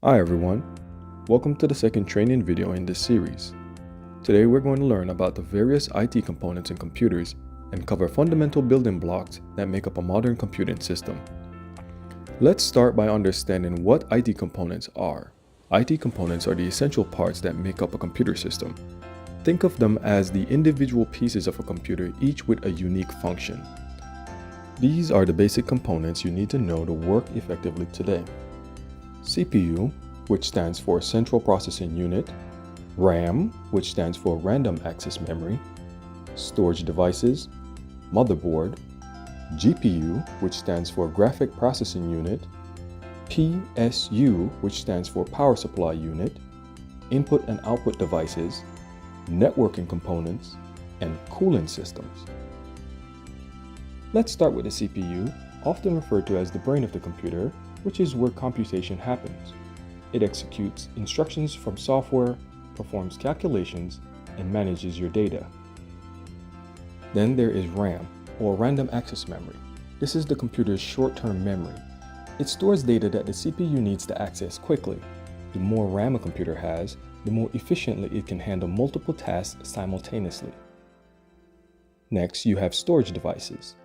Hi everyone, welcome to the second training video in this series. Today we're going to learn about the various IT components in computers and cover fundamental building blocks that make up a modern computing system. Let's start by understanding what IT components are. IT components are the essential parts that make up a computer system. Think of them as the individual pieces of a computer, each with a unique function. These are the basic components you need to know to work effectively today. CPU, which stands for Central Processing Unit, RAM, which stands for Random Access Memory, storage devices, motherboard, GPU, which stands for Graphic Processing Unit, PSU, which stands for Power Supply Unit, input and output devices, networking components, and cooling systems. Let's start with the CPU, often referred to as the brain of the computer, which is where computation happens. It executes instructions from software, performs calculations, and manages your data. Then there is RAM, or Random Access Memory. This is the computer's short-term memory. It stores data that the CPU needs to access quickly. The more RAM a computer has, the more efficiently it can handle multiple tasks simultaneously. Next, you have storage devices,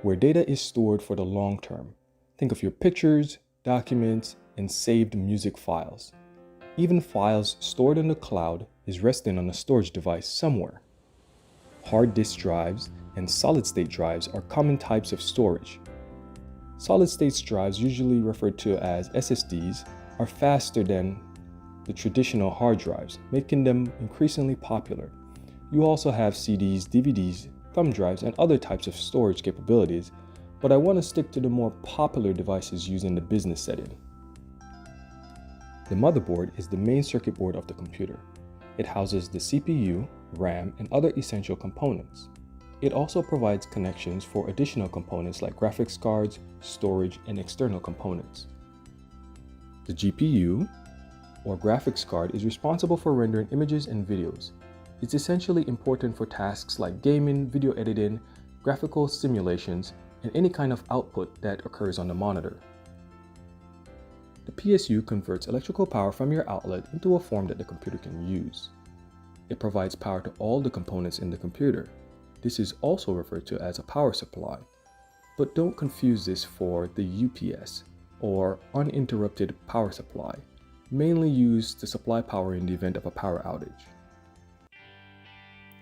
where data is stored for the long term. Think of your pictures, documents, and saved music files. Even files stored in the cloud is resting on a storage device somewhere. Hard disk drives and solid-state drives are common types of storage. Solid-state drives, usually referred to as SSDs, are faster than the traditional hard drives, making them increasingly popular. You also have CDs, DVDs, thumb drives, and other types of storage capabilities, but I want to stick to the more popular devices used in the business setting. The motherboard is the main circuit board of the computer. It houses the CPU, RAM, and other essential components. It also provides connections for additional components like graphics cards, storage, and external components. The GPU, or graphics card, is responsible for rendering images and videos. It's essentially important for tasks like gaming, video editing, graphical simulations, and any kind of output that occurs on the monitor. The PSU converts electrical power from your outlet into a form that the computer can use. It provides power to all the components in the computer. This is also referred to as a power supply, but don't confuse this for the UPS, or uninterrupted power supply, mainly used to supply power in the event of a power outage.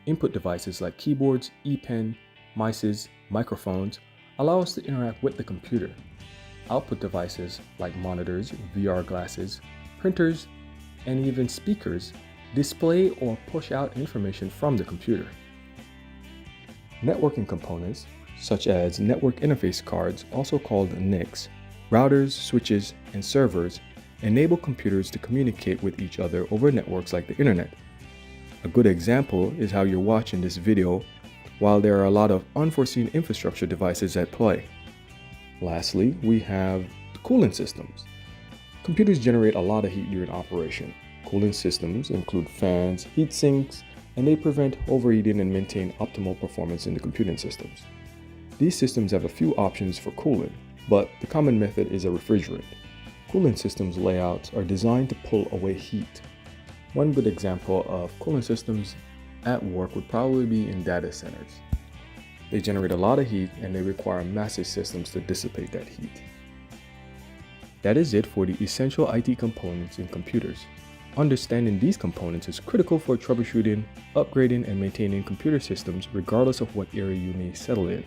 Input devices like keyboards, E-pen, mices, microphones allow us to interact with the computer. Output devices like monitors, VR glasses, printers, and even speakers display or push out information from the computer. Networking components, such as network interface cards, also called NICs, routers, switches, and servers, enable computers to communicate with each other over networks like the internet. A good example is how you're watching this video while there are a lot of unforeseen infrastructure devices at play. Lastly, we have the cooling systems. Computers generate a lot of heat during operation. Cooling systems include fans, heat sinks, and they prevent overheating and maintain optimal performance in the computing systems. These systems have a few options for cooling, but the common method is a refrigerant. Cooling systems layouts are designed to pull away heat. One good example of cooling systems at work would probably be in data centers. They generate a lot of heat and they require massive systems to dissipate that heat. That is it for the essential IT components in computers. Understanding these components is critical for troubleshooting, upgrading, and maintaining computer systems regardless of what area you may settle in.